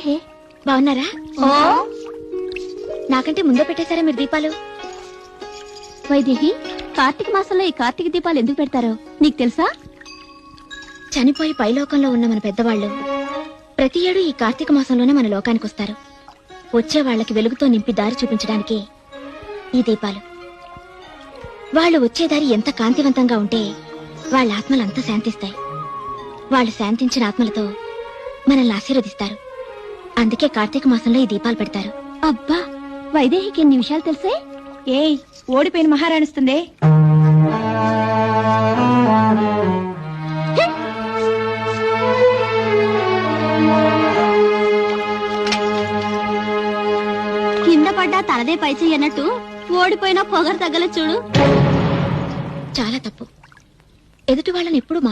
హే బాగున్నారా? ఓ నాకంటే ముందే పెట్టేశారా మీరు దీపాలు? వైదేహి, కార్తీక మాసంలో ఈ కార్తీక దీపాలు ఎందుకు పెడతారో నీకు తెలుసా? చనిపోయి పైలోకంలో ఉన్న మన పెద్దవాళ్ళు ప్రతి ఏడు ఈ కార్తీక మాసంలోనే మన లోకానికి వస్తారు. వచ్చే వాళ్ళకి వెలుగుతో నింపి దారి చూపించడానికి ఈ దీపాలు. వాళ్ళు వచ్చే దారి ఎంత కాంతివంతంగా ఉంటే వాళ్ళ ఆత్మలు అంత శాంతిస్తాయి. వాళ్ళు శాంతించిన ఆత్మలతో మనల్ని ఆశీర్వదిస్తారు. అందుకే కార్తీక మాసంలో ఈ దీపాలు పెడతారు. అబ్బా, వైదేహికి ఎన్ని విషయాలు తెలుసే. ఏయ్, ఓడిపోయిన మహారాణిస్తుంది. కింద పడ్డా తలదే పై చెయ్యన్నట్టు ఓడిపోయినా పొగరు తగ్గల చూడు. చాలా తప్పు. ఎదుటి వాళ్ళని ఎప్పుడు